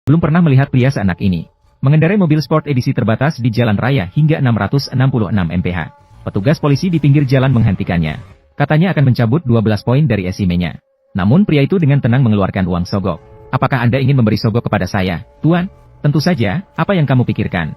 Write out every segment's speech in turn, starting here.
Belum pernah melihat pria seenak ini. Mengendarai mobil sport edisi terbatas di jalan raya hingga 666 mph. Petugas polisi di pinggir jalan menghentikannya. Katanya akan mencabut 12 poin dari SIM-nya. Namun pria itu dengan tenang mengeluarkan uang sogok. Apakah Anda ingin memberi sogok kepada saya, Tuan? Tentu saja, apa yang kamu pikirkan?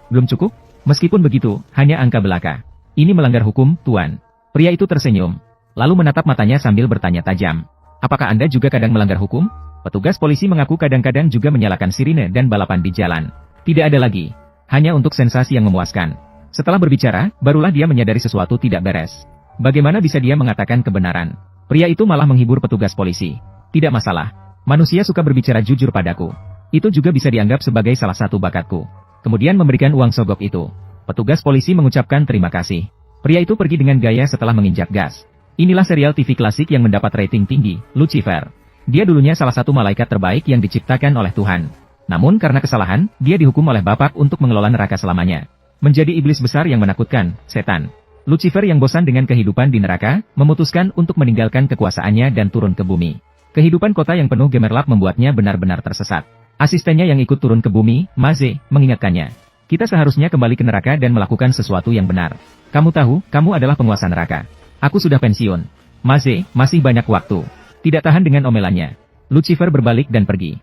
Belum cukup? Meskipun begitu, hanya angka belaka. Ini melanggar hukum, Tuan. Pria itu tersenyum. Lalu menatap matanya sambil bertanya tajam. Apakah Anda juga kadang melanggar hukum? Petugas polisi mengaku kadang-kadang juga menyalakan sirine dan balapan di jalan. Tidak ada lagi. Hanya untuk sensasi yang memuaskan. Setelah berbicara, barulah dia menyadari sesuatu tidak beres. Bagaimana bisa dia mengatakan kebenaran? Pria itu malah menghibur petugas polisi. Tidak masalah. Manusia suka berbicara jujur padaku. Itu juga bisa dianggap sebagai salah satu bakatku. Kemudian memberikan uang sogok itu. Petugas polisi mengucapkan terima kasih. Pria itu pergi dengan gaya setelah menginjak gas. Inilah serial TV klasik yang mendapat rating tinggi, Lucifer. Dia dulunya salah satu malaikat terbaik yang diciptakan oleh Tuhan. Namun karena kesalahan, dia dihukum oleh Bapak untuk mengelola neraka selamanya. Menjadi iblis besar yang menakutkan, setan. Lucifer yang bosan dengan kehidupan di neraka, memutuskan untuk meninggalkan kekuasaannya dan turun ke bumi. Kehidupan kota yang penuh gemerlap membuatnya benar-benar tersesat. Asistennya yang ikut turun ke bumi, Maze, mengingatkannya. Kita seharusnya kembali ke neraka dan melakukan sesuatu yang benar. Kamu tahu, kamu adalah penguasa neraka. Aku sudah pensiun. Maze, masih banyak waktu. Tidak tahan dengan omelannya. Lucifer berbalik dan pergi.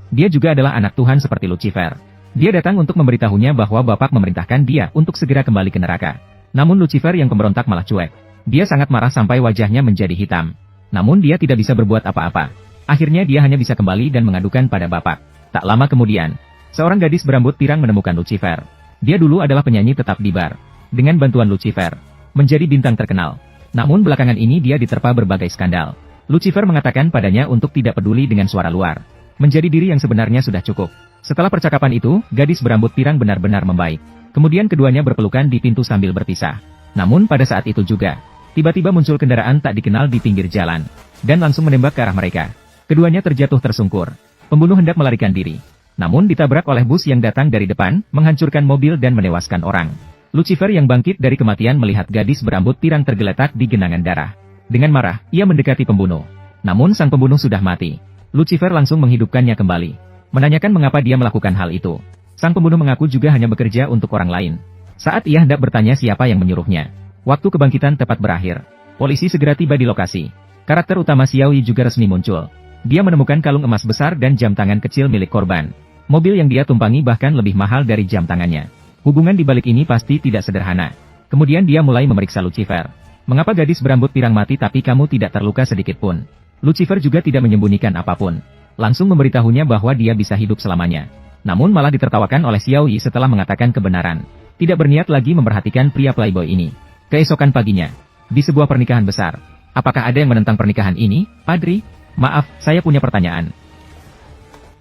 Dia juga adalah anak Tuhan seperti Lucifer. Dia datang untuk memberitahunya bahwa Bapak memerintahkan dia untuk segera kembali ke neraka. Namun Lucifer yang pemberontak malah cuek. Dia sangat marah sampai wajahnya menjadi hitam. Namun dia tidak bisa berbuat apa-apa. Akhirnya dia hanya bisa kembali dan mengadukan pada Bapak. Tak lama kemudian, seorang gadis berambut pirang menemukan Lucifer. Dia dulu adalah penyanyi tetap di bar. Dengan bantuan Lucifer, menjadi bintang terkenal. Namun belakangan ini dia diterpa berbagai skandal. Lucifer mengatakan padanya untuk tidak peduli dengan suara luar. Menjadi diri yang sebenarnya sudah cukup. Setelah percakapan itu, gadis berambut pirang benar-benar membaik. Kemudian keduanya berpelukan di pintu sambil berpisah. Namun pada saat itu juga, tiba-tiba muncul kendaraan tak dikenal di pinggir jalan. Dan langsung menembak ke arah mereka. Keduanya terjatuh tersungkur. Pembunuh hendak melarikan diri. Namun ditabrak oleh bus yang datang dari depan, menghancurkan mobil dan menewaskan orang. Lucifer yang bangkit dari kematian melihat gadis berambut pirang tergeletak di genangan darah. Dengan marah, ia mendekati pembunuh. Namun sang pembunuh sudah mati. Lucifer langsung menghidupkannya kembali. Menanyakan mengapa dia melakukan hal itu. Sang pembunuh mengaku juga hanya bekerja untuk orang lain. Saat ia hendak bertanya siapa yang menyuruhnya, waktu kebangkitan tepat berakhir. Polisi segera tiba di lokasi. Karakter utama Xiaoyi juga resmi muncul. Dia menemukan kalung emas besar dan jam tangan kecil milik korban. Mobil yang dia tumpangi bahkan lebih mahal dari jam tangannya. Hubungan di balik ini pasti tidak sederhana. Kemudian dia mulai memeriksa Lucifer. Mengapa gadis berambut pirang mati tapi kamu tidak terluka sedikit pun? Lucifer juga tidak menyembunyikan apapun. Langsung memberitahunya bahwa dia bisa hidup selamanya. Namun malah ditertawakan oleh Xiaoyi setelah mengatakan kebenaran. Tidak berniat lagi memperhatikan pria playboy ini. Keesokan paginya, di sebuah pernikahan besar. Apakah ada yang menentang pernikahan ini, Padri? Maaf, saya punya pertanyaan.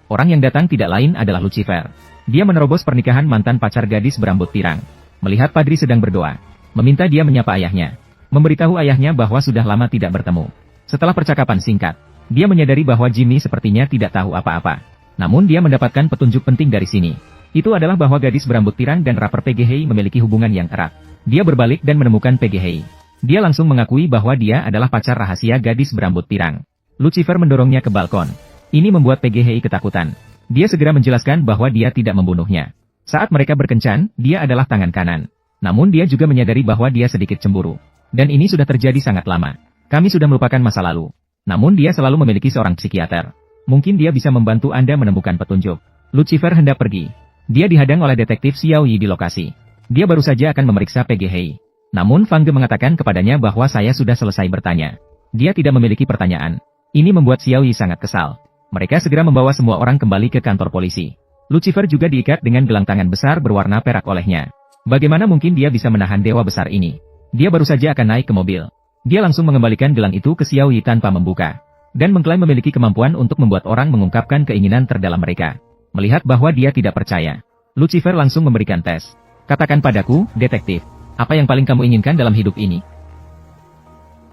Orang yang datang tidak lain adalah Lucifer. Dia menerobos pernikahan mantan pacar gadis berambut pirang. Melihat Padri sedang berdoa, meminta dia menyapa ayahnya. Memberitahu ayahnya bahwa sudah lama tidak bertemu. Setelah percakapan singkat, dia menyadari bahwa Jimmy sepertinya tidak tahu apa-apa. Namun dia mendapatkan petunjuk penting dari sini. Itu adalah bahwa gadis berambut pirang dan rapper PGHI memiliki hubungan yang erat. Dia berbalik dan menemukan PGHI. Dia langsung mengakui bahwa dia adalah pacar rahasia gadis berambut pirang. Lucifer mendorongnya ke balkon. Ini membuat PGHI ketakutan. Dia segera menjelaskan bahwa dia tidak membunuhnya. Saat mereka berkencan, dia adalah tangan kanan. Namun dia juga menyadari bahwa dia sedikit cemburu. Dan ini sudah terjadi sangat lama. Kami sudah melupakan masa lalu. Namun dia selalu memiliki seorang psikiater. Mungkin dia bisa membantu Anda menemukan petunjuk. Lucifer hendak pergi. Dia dihadang oleh detektif Xiaoyi di lokasi. Dia baru saja akan memeriksa PGHI. Namun Fang Ge mengatakan kepadanya bahwa saya sudah selesai bertanya. Dia tidak memiliki pertanyaan. Ini membuat Xiaoyi sangat kesal. Mereka segera membawa semua orang kembali ke kantor polisi. Lucifer juga diikat dengan gelang tangan besar berwarna perak olehnya. Bagaimana mungkin dia bisa menahan dewa besar ini? Dia baru saja akan naik ke mobil. Dia langsung mengembalikan gelang itu ke Xiaoyi tanpa membuka. Dan mengklaim memiliki kemampuan untuk membuat orang mengungkapkan keinginan terdalam mereka. Melihat bahwa dia tidak percaya, Lucifer langsung memberikan tes. Katakan padaku, detektif, apa yang paling kamu inginkan dalam hidup ini?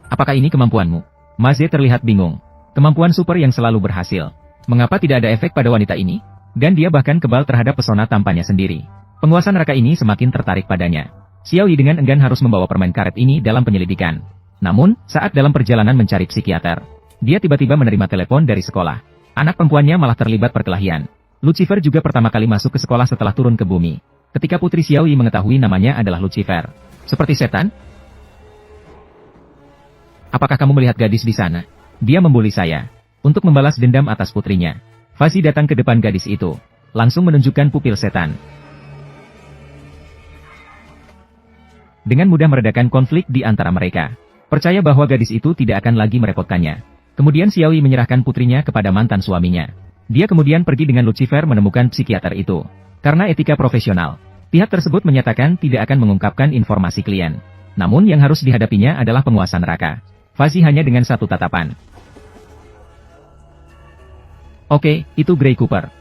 Apakah ini kemampuanmu? Maze terlihat bingung. Kemampuan super yang selalu berhasil. Mengapa tidak ada efek pada wanita ini? Dan dia bahkan kebal terhadap pesona tampannya sendiri. Penguasa neraka ini semakin tertarik padanya. Xiaoyi dengan enggan harus membawa permen karet ini dalam penyelidikan. Namun, saat dalam perjalanan mencari psikiater, dia tiba-tiba menerima telepon dari sekolah. Anak perempuannya malah terlibat perkelahian. Lucifer juga pertama kali masuk ke sekolah setelah turun ke bumi. Ketika Putri Xiaoyi mengetahui namanya adalah Lucifer. Seperti setan? Apakah kamu melihat gadis di sana? Dia membuli saya. Untuk membalas dendam atas putrinya. Fazi datang ke depan gadis itu. Langsung menunjukkan pupil setan. Dengan mudah meredakan konflik di antara mereka. Percaya bahwa gadis itu tidak akan lagi merepotkannya. Kemudian Xiaoyi menyerahkan putrinya kepada mantan suaminya. Dia kemudian pergi dengan Lucifer menemukan psikiater itu. Karena etika profesional, pihak tersebut menyatakan tidak akan mengungkapkan informasi klien. Namun yang harus dihadapinya adalah penguasa neraka. Fazi hanya dengan satu tatapan. Oke, itu Gray Cooper.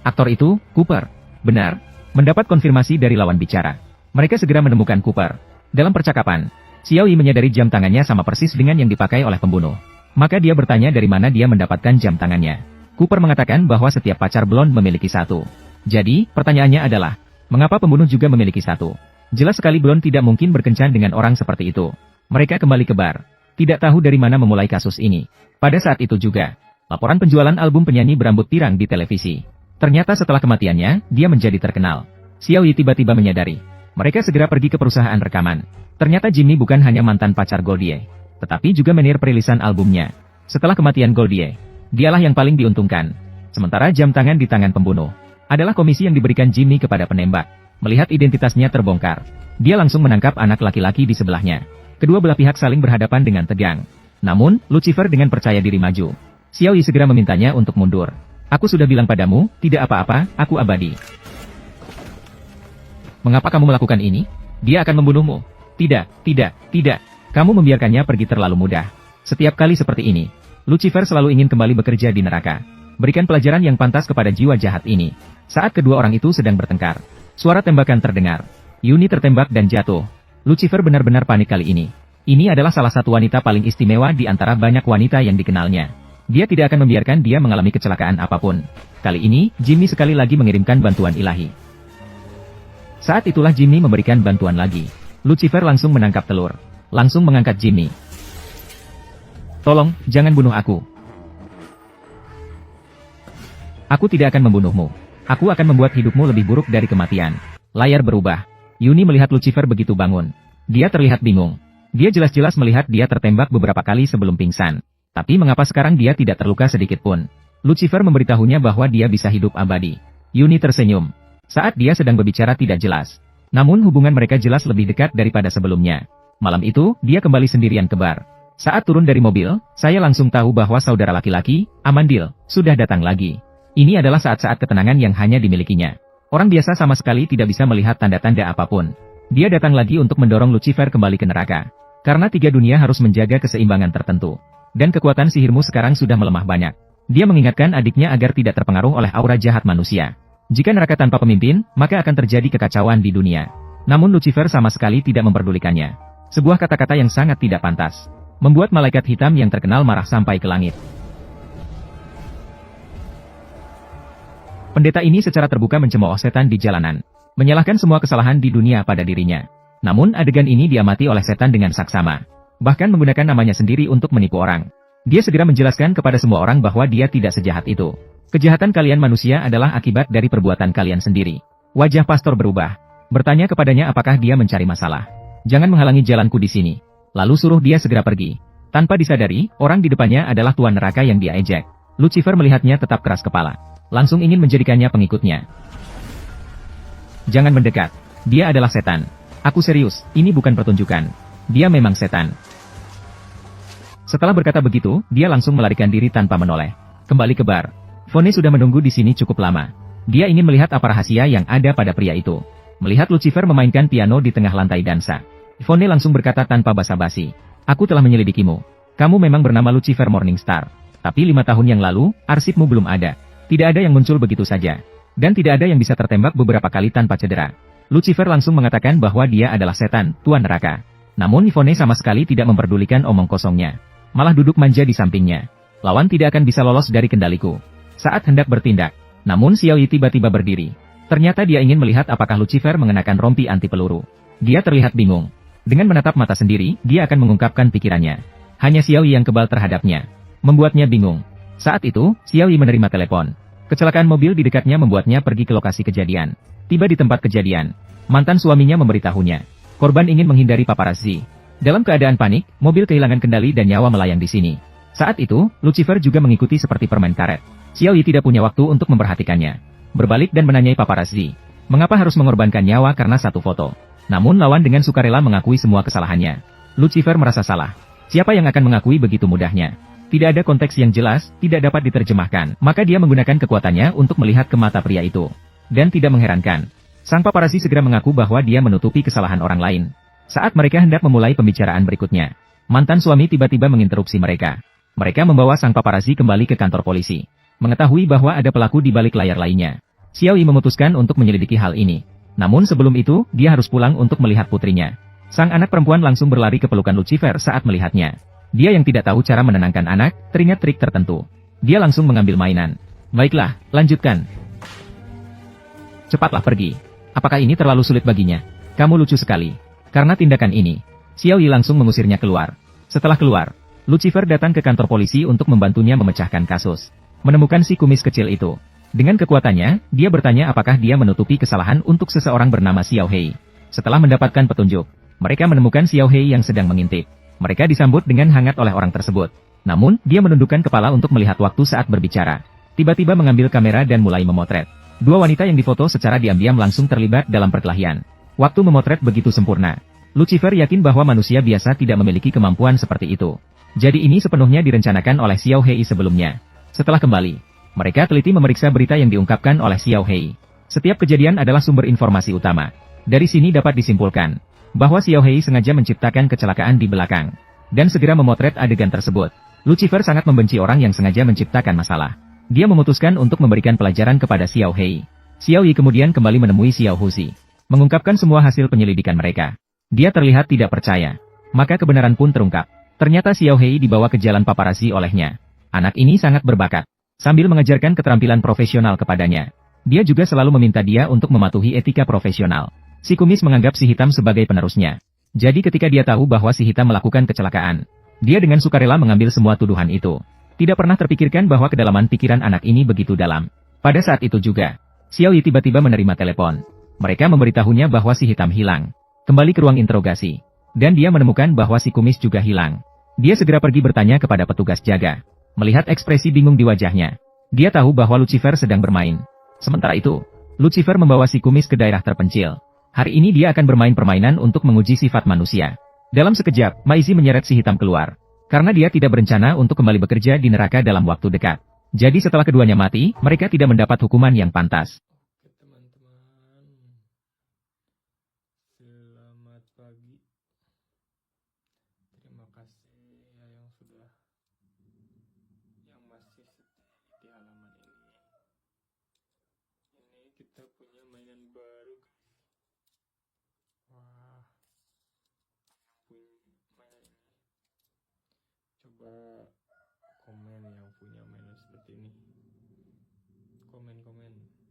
Aktor itu, Cooper. Benar. Mendapat konfirmasi dari lawan bicara. Mereka segera menemukan Cooper. Dalam percakapan, Xiaoyi menyadari jam tangannya sama persis dengan yang dipakai oleh pembunuh. Maka dia bertanya dari mana dia mendapatkan jam tangannya. Cooper mengatakan bahwa setiap pacar blond memiliki satu. Jadi, pertanyaannya adalah, mengapa pembunuh juga memiliki satu? Jelas sekali blond tidak mungkin berkencan dengan orang seperti itu. Mereka kembali ke bar. Tidak tahu dari mana memulai kasus ini. Pada saat itu juga, laporan penjualan album penyanyi berambut pirang di televisi. Ternyata setelah kematiannya, dia menjadi terkenal. Xiaoyi tiba-tiba menyadari. Mereka segera pergi ke perusahaan rekaman. Ternyata Jimmy bukan hanya mantan pacar Goldie, tetapi juga menir perilisan albumnya. Setelah kematian Goldie, dialah yang paling diuntungkan. Sementara jam tangan di tangan pembunuh adalah komisi yang diberikan Jimmy kepada penembak. Melihat identitasnya terbongkar, dia langsung menangkap anak laki-laki di sebelahnya. Kedua belah pihak saling berhadapan dengan tegang. Namun, Lucifer dengan percaya diri maju. Xiaoyi segera memintanya untuk mundur. Aku sudah bilang padamu, tidak apa-apa, aku abadi. Mengapa kamu melakukan ini? Dia akan membunuhmu. Tidak, tidak, tidak. Kamu membiarkannya pergi terlalu mudah. Setiap kali seperti ini, Lucifer selalu ingin kembali bekerja di neraka. Berikan pelajaran yang pantas kepada jiwa jahat ini. Saat kedua orang itu sedang bertengkar, suara tembakan terdengar. Yuni tertembak dan jatuh. Lucifer benar-benar panik kali ini. Ini adalah salah satu wanita paling istimewa di antara banyak wanita yang dikenalnya. Dia tidak akan membiarkan dia mengalami kecelakaan apapun. Kali ini, Jimmy sekali lagi mengirimkan bantuan ilahi. Saat itulah Jimmy memberikan bantuan lagi. Lucifer langsung menangkap telur. Langsung mengangkat Jimmy. Tolong, jangan bunuh aku. Aku tidak akan membunuhmu. Aku akan membuat hidupmu lebih buruk dari kematian. Layar berubah. Yuni melihat Lucifer begitu bangun. Dia terlihat bingung. Dia jelas-jelas melihat dia tertembak beberapa kali sebelum pingsan. Tapi mengapa sekarang dia tidak terluka sedikit pun? Lucifer memberitahunya bahwa dia bisa hidup abadi. Yuni tersenyum. Saat dia sedang berbicara tidak jelas. Namun hubungan mereka jelas lebih dekat daripada sebelumnya. Malam itu, dia kembali sendirian ke bar. Saat turun dari mobil, saya langsung tahu bahwa saudara laki-laki, Amandil, sudah datang lagi. Ini adalah saat-saat ketenangan yang hanya dimilikinya. Orang biasa sama sekali tidak bisa melihat tanda-tanda apapun. Dia datang lagi untuk mendorong Lucifer kembali ke neraka. Karena tiga dunia harus menjaga keseimbangan tertentu. Dan kekuatan sihirmu sekarang sudah melemah banyak. Dia mengingatkan adiknya agar tidak terpengaruh oleh aura jahat manusia. Jika neraka tanpa pemimpin, maka akan terjadi kekacauan di dunia. Namun Lucifer sama sekali tidak memperdulikannya. Sebuah kata-kata yang sangat tidak pantas. Membuat malaikat hitam yang terkenal marah sampai ke langit. Pendeta ini secara terbuka mencemooh setan di jalanan. Menyalahkan semua kesalahan di dunia pada dirinya. Namun adegan ini diamati oleh setan dengan saksama. Bahkan menggunakan namanya sendiri untuk menipu orang. Dia segera menjelaskan kepada semua orang bahwa dia tidak sejahat itu. Kejahatan kalian manusia adalah akibat dari perbuatan kalian sendiri. Wajah pastor berubah. Bertanya kepadanya apakah dia mencari masalah. Jangan menghalangi jalanku di sini. Lalu suruh dia segera pergi. Tanpa disadari, orang di depannya adalah tuan neraka yang dia ejek. Lucifer melihatnya tetap keras kepala. Langsung ingin menjadikannya pengikutnya. Jangan mendekat. Dia adalah setan. Aku serius, ini bukan pertunjukan. Dia memang setan. Setelah berkata begitu, dia langsung melarikan diri tanpa menoleh. Kembali ke bar. Fone sudah menunggu di sini cukup lama. Dia ingin melihat apa rahasia yang ada pada pria itu. Melihat Lucifer memainkan piano di tengah lantai dansa. Fone langsung berkata tanpa basa-basi. Aku telah menyelidikimu. Kamu memang bernama Lucifer Morningstar. Tapi 5 tahun yang lalu, arsipmu belum ada. Tidak ada yang muncul begitu saja. Dan tidak ada yang bisa tertembak beberapa kali tanpa cedera. Lucifer langsung mengatakan bahwa dia adalah setan, tuan neraka. Namun Yvonne sama sekali tidak memperdulikan omong kosongnya. Malah duduk manja di sampingnya. Lawan tidak akan bisa lolos dari kendaliku. Saat hendak bertindak, namun Xiaoyi tiba-tiba berdiri. Ternyata dia ingin melihat apakah Lucifer mengenakan rompi anti peluru. Dia terlihat bingung. Dengan menatap mata sendiri, dia akan mengungkapkan pikirannya. Hanya Xiaoyi yang kebal terhadapnya. membuatnya bingung. Saat itu, Xiao Yi menerima telepon. Kecelakaan mobil di dekatnya membuatnya pergi ke lokasi kejadian. Tiba di tempat kejadian, mantan suaminya memberitahunya. Korban ingin menghindari paparazzi. Dalam keadaan panik, mobil kehilangan kendali dan nyawa melayang di sini. Saat itu, Lucifer juga mengikuti seperti permen karet. Xiao Yi tidak punya waktu untuk memperhatikannya. Berbalik dan menanyai paparazzi. Mengapa harus mengorbankan nyawa karena satu foto? Namun lawan dengan sukarela mengakui semua kesalahannya. Lucifer merasa salah. Siapa yang akan mengakui begitu mudahnya? Tidak ada konteks yang jelas, tidak dapat diterjemahkan. Maka dia menggunakan kekuatannya untuk melihat ke mata pria itu. Dan tidak mengherankan. Sang paparazzi segera mengaku bahwa dia menutupi kesalahan orang lain. Saat mereka hendak memulai pembicaraan berikutnya, mantan suami tiba-tiba menginterupsi mereka. Mereka membawa sang paparazzi kembali ke kantor polisi. Mengetahui bahwa ada pelaku di balik layar lainnya. Xiao Yi memutuskan untuk menyelidiki hal ini. Namun sebelum itu, dia harus pulang untuk melihat putrinya. Sang anak perempuan langsung berlari ke pelukan Lucifer saat melihatnya. Dia yang tidak tahu cara menenangkan anak, teringat trik tertentu. Dia langsung mengambil mainan. Baiklah, lanjutkan. Cepatlah pergi. Apakah ini terlalu sulit baginya? Kamu lucu sekali. Karena tindakan ini, Xiao Yi langsung mengusirnya keluar. Setelah keluar, Lucifer datang ke kantor polisi untuk membantunya memecahkan kasus. Menemukan si kumis kecil itu. Dengan kekuatannya, dia bertanya apakah dia menutupi kesalahan untuk seseorang bernama Xiao Hei. Setelah mendapatkan petunjuk, mereka menemukan Xiao Hei yang sedang mengintip. Mereka disambut dengan hangat oleh orang tersebut. Namun, dia menundukkan kepala untuk melihat waktu saat berbicara. Tiba-tiba mengambil kamera dan mulai memotret. Dua wanita yang difoto secara diam-diam langsung terlibat dalam perkelahian. Waktu memotret begitu sempurna. Lucifer yakin bahwa manusia biasa tidak memiliki kemampuan seperti itu. Jadi ini sepenuhnya direncanakan oleh Xiao Hei sebelumnya. Setelah kembali, mereka teliti memeriksa berita yang diungkapkan oleh Xiao Hei. Setiap kejadian adalah sumber informasi utama. Dari sini dapat disimpulkan bahwa Xiao Hei sengaja menciptakan kecelakaan di belakang dan segera memotret adegan tersebut. Lucifer sangat membenci orang yang sengaja menciptakan masalah. Dia memutuskan untuk memberikan pelajaran kepada Xiao Hei. Xiao Yi kemudian kembali menemui Xiao Huzi, mengungkapkan semua hasil penyelidikan mereka. Dia terlihat tidak percaya. Maka kebenaran pun terungkap. Ternyata Xiao Hei dibawa ke jalan paparazzi olehnya. Anak ini sangat berbakat. Sambil mengajarkan keterampilan profesional kepadanya, dia juga selalu meminta dia untuk mematuhi etika profesional. Si kumis menganggap si hitam sebagai penerusnya. Jadi ketika dia tahu bahwa si hitam melakukan kecelakaan, dia dengan sukarela mengambil semua tuduhan itu. Tidak pernah terpikirkan bahwa kedalaman pikiran anak ini begitu dalam. Pada saat itu juga, Xiao Yi tiba-tiba menerima telepon. Mereka memberitahunya bahwa si hitam hilang. Kembali ke ruang interogasi. Dan dia menemukan bahwa si kumis juga hilang. Dia segera pergi bertanya kepada petugas jaga. Melihat ekspresi bingung di wajahnya, dia tahu bahwa Lucifer sedang bermain. Sementara itu, Lucifer membawa si kumis ke daerah terpencil. Hari ini dia akan bermain permainan untuk menguji sifat manusia. Dalam sekejap, Maizi menyeret si hitam keluar. Karena dia tidak berencana untuk kembali bekerja di neraka dalam waktu dekat. Jadi setelah keduanya mati, mereka tidak mendapat hukuman yang pantas. Oke teman-teman, selamat pagi. Terima kasih ya yang sudah, yang masih setia di halaman ini. Ini kita punya mainan baru guys. Wah, punya mainan ini. Coba komen yang punya mainan seperti ini. Komen-komen.